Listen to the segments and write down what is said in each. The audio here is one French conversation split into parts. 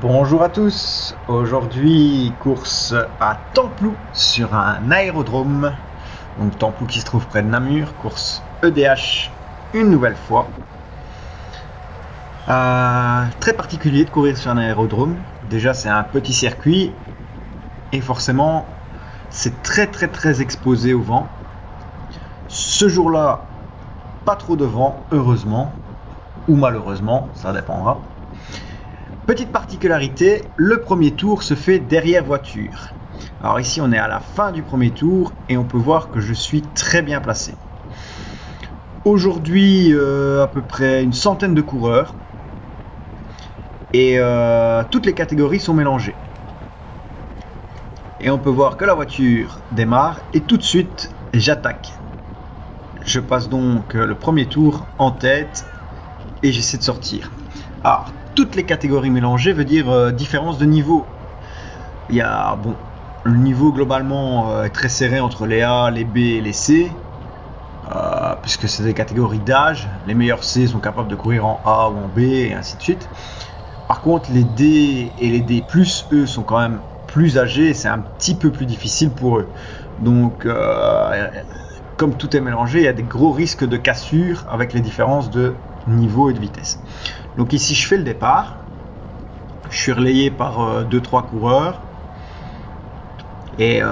Bonjour à tous, aujourd'hui course à Templou sur un aérodrome, donc Templou qui se trouve près de Namur, course EDH une nouvelle fois. Très particulier de courir sur un aérodrome, déjà c'est un petit circuit et forcément c'est très exposé au vent. Ce jour-là, pas trop de vent, heureusement, ou malheureusement, ça dépendra. Petite particularité, le premier tour se fait derrière voiture. Alors ici on est à la fin du premier tour et on peut voir que je suis très bien placé. Aujourd'hui à peu près une centaine de coureurs et toutes les catégories sont mélangées. Et on peut voir que la voiture démarre et tout de suite j'attaque. Je passe donc le premier tour en tête et j'essaie de sortir. Alors toutes les catégories mélangées veut dire différence de niveau. Il y a le niveau globalement est très serré entre les A, les B et les C, puisque c'est des catégories d'âge. Les meilleurs C sont capables de courir en A ou en B et ainsi de suite. Par contre les D et les D+, eux sont quand même plus âgés et c'est un petit peu plus difficile pour eux. Donc comme tout est mélangé, il y a des gros risques de cassure avec les différences de niveau et de vitesse. Donc ici je fais le départ, je suis relayé par 2-3 coureurs et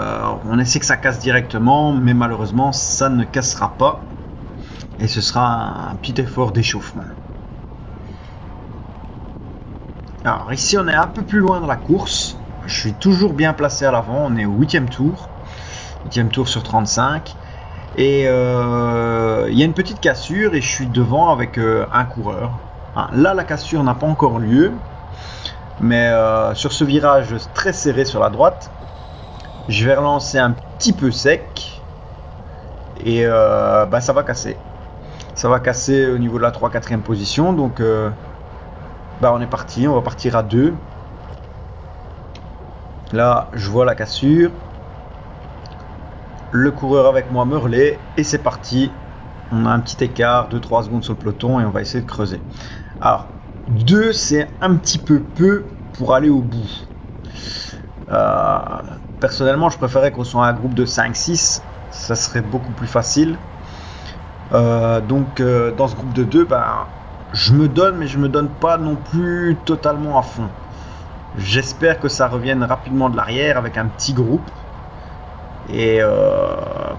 on essaie que ça casse directement, mais malheureusement ça ne cassera pas et ce sera un petit effort d'échauffement. Alors ici on est un peu plus loin dans la course, je suis toujours bien placé à l'avant, on est au 8e tour sur 35 et il y a une petite cassure et je suis devant avec un coureur. Là la cassure n'a pas encore lieu, mais sur ce virage très serré sur la droite, je vais relancer un petit peu sec et ça va casser. Ça va casser au niveau de la 3-4e position, donc on est parti, on va partir à 2. Là je vois la cassure, le coureur avec moi me relaie et c'est parti. On a un petit écart, 2-3 secondes sur le peloton et on va essayer de creuser. Alors 2 c'est un petit peu peu pour aller au bout. Personnellement je préférais qu'on soit un groupe de 5-6, ça serait beaucoup plus facile. Donc dans ce groupe de 2 je me donne, mais je me donne pas non plus totalement à fond. J'espère que ça revienne rapidement de l'arrière avec un petit groupe et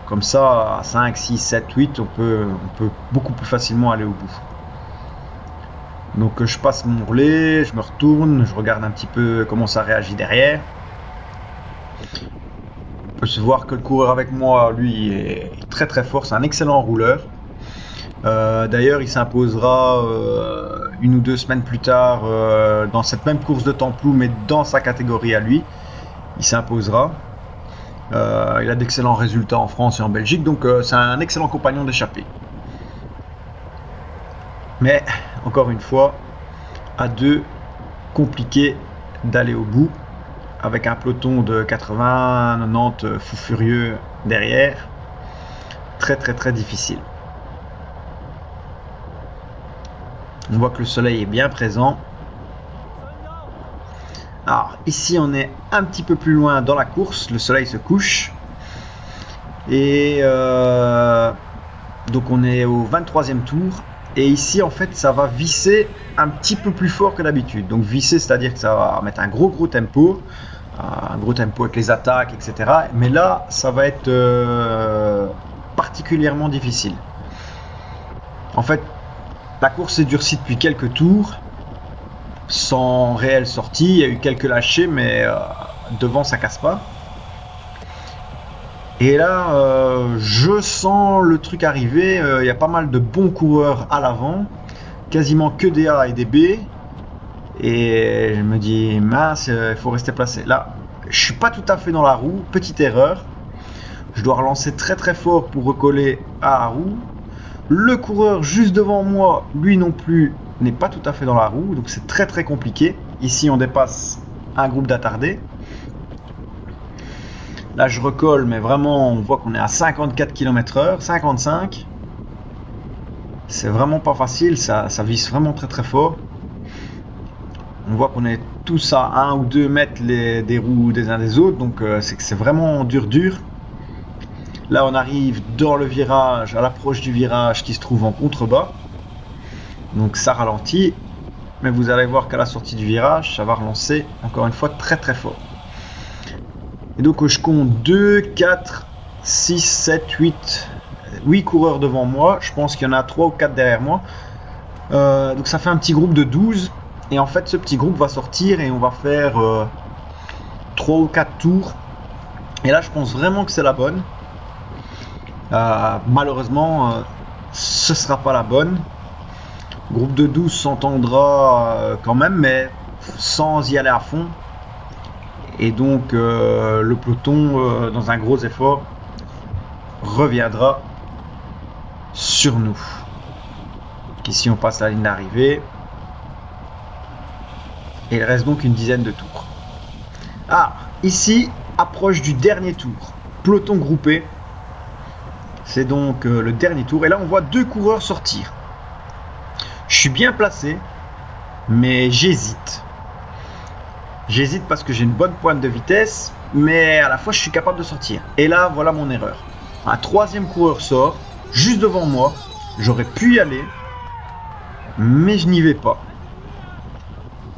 comme ça à 5, 6, 7, 8 on peut beaucoup plus facilement aller au bout. Donc je passe mon relais, je me retourne, je regarde un petit peu comment ça réagit derrière. On peut se voir que le coureur avec moi, lui, est très fort, c'est un excellent rouleur. D'ailleurs, il s'imposera 1 ou 2 semaines plus tard dans cette même course de Templou, mais dans sa catégorie à lui. Il s'imposera. Il a d'excellents résultats en France et en Belgique, donc c'est un excellent compagnon d'échappée. Mais encore une fois, à 2, compliqué d'aller au bout avec un peloton de 80-90 fous furieux derrière. Très difficile. On voit que le soleil est bien présent. Alors ici on est un petit peu plus loin dans la course, le soleil se couche et donc on est au 23e tour et ici en fait ça va visser un petit peu plus fort que d'habitude. Donc visser c'est à dire que ça va mettre un gros tempo, avec les attaques, etc. Mais là ça va être particulièrement difficile. En fait la course s'est durcie depuis quelques tours sans réelle sortie, il y a eu quelques lâchers mais devant ça casse pas. Et là je sens le truc arriver, il y a pas mal de bons coureurs à l'avant, quasiment que des A et des B, et je me dis mince, il faut rester placé. Là je suis pas tout à fait dans la roue, petite erreur, je dois relancer très fort pour recoller à la roue. Le coureur juste devant moi, lui non plus, n'est pas tout à fait dans la roue, donc c'est très compliqué. Ici on dépasse un groupe d'attardés. Là je recolle, mais vraiment on voit qu'on est à 54 km/h, 55. C'est vraiment pas facile, ça visse vraiment très fort. On voit qu'on est tous à 1 ou 2 mètres des roues des uns des autres, donc c'est que c'est vraiment dur. Là, on arrive dans le virage, à l'approche du virage qui se trouve en contrebas. Donc ça ralentit, mais vous allez voir qu'à la sortie du virage, ça va relancer encore une fois très très fort. Et donc je compte 2, 4, 6, 7, 8 coureurs devant moi. Je pense qu'il y en a 3 ou 4 derrière moi. Donc ça fait un petit groupe de 12. Et en fait, ce petit groupe va sortir et on va faire 3 ou 4 tours. Et là, je pense vraiment que c'est la bonne. Malheureusement, ce sera pas la bonne. Groupe de 12 s'entendra quand même, mais sans y aller à fond. Et donc, le peloton, dans un gros effort, reviendra sur nous. Ici, on passe la ligne d'arrivée. Et il reste donc une dizaine de tours. Ici, approche du dernier tour. Peloton groupé. C'est donc le dernier tour. Et là, on voit 2 coureurs sortir. Je suis bien placé, mais j'hésite. J'hésite parce que j'ai une bonne pointe de vitesse, mais à la fois, je suis capable de sortir. Et là, voilà mon erreur. Un 3e coureur sort, juste devant moi. J'aurais pu y aller, mais je n'y vais pas.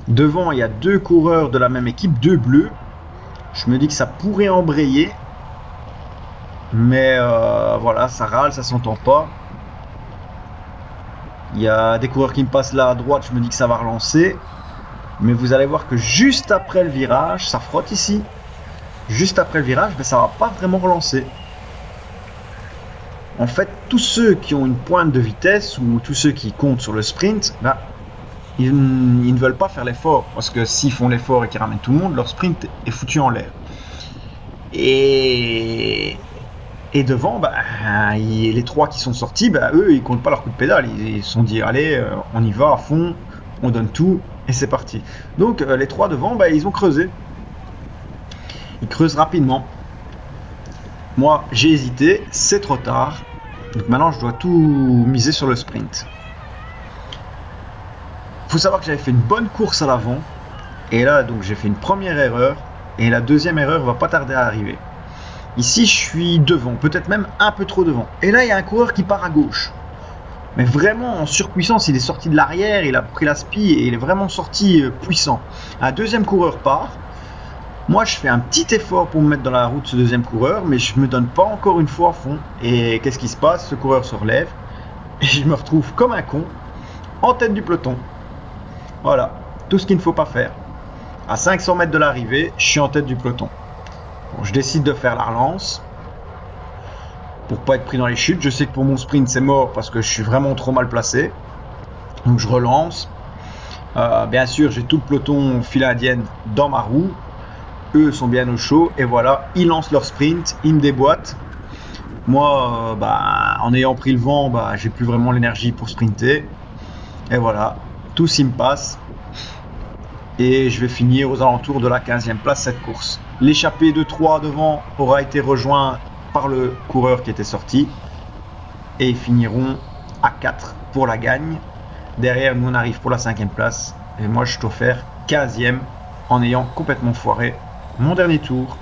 Devant, il y a 2 coureurs de la même équipe, 2 bleus. Je me dis que ça pourrait embrayer. Mais voilà, ça râle, ça s'entend pas. Il y a des coureurs qui me passent là à droite, je me dis que ça va relancer. Mais vous allez voir que juste après le virage, ça frotte ici. Juste après le virage, mais ça va pas vraiment relancer. En fait, tous ceux qui ont une pointe de vitesse ou tous ceux qui comptent sur le sprint, ils ne veulent pas faire l'effort. Parce que s'ils font l'effort et qu'ils ramènent tout le monde, leur sprint est foutu en l'air. Et devant, les 3 qui sont sortis, eux, ils comptent pas leur coup de pédale. Ils se sont dit, allez, on y va à fond, on donne tout, et c'est parti. Donc, les 3 devant, ils ont creusé. Ils creusent rapidement. Moi, j'ai hésité, c'est trop tard. Donc maintenant, je dois tout miser sur le sprint. Il faut savoir que j'avais fait une bonne course à l'avant. Et là, donc, j'ai fait une première erreur. Et la deuxième erreur va pas tarder à arriver. Ici, je suis devant, peut-être même un peu trop devant. Et là, il y a un coureur qui part à gauche. Mais vraiment en surpuissance, il est sorti de l'arrière, il a pris la spi et il est vraiment sorti puissant. Un deuxième coureur part. Moi, je fais un petit effort pour me mettre dans la route de ce deuxième coureur, mais je me donne pas encore une fois à fond. Et qu'est-ce qui se passe? Ce coureur se relève et je me retrouve comme un con en tête du peloton. Voilà, tout ce qu'il ne faut pas faire. À 500 mètres de l'arrivée, je suis en tête du peloton. Bon, je décide de faire la relance pour pas être pris dans les chutes. Je sais que pour mon sprint c'est mort parce que je suis vraiment trop mal placé. Donc je relance. Bien sûr, j'ai tout le peloton file indienne dans ma roue. Eux sont bien au chaud et voilà, ils lancent leur sprint, ils me déboîtent. Moi, en ayant pris le vent, j'ai plus vraiment l'énergie pour sprinter. Et voilà, tous ils me passent. Et je vais finir aux alentours de la 15e place cette course. L'échappée de 3 devant aura été rejoint par le coureur qui était sorti. Et ils finiront à 4 pour la gagne. Derrière, nous on arrive pour la 5e place. Et moi je dois faire 15e en ayant complètement foiré mon dernier tour.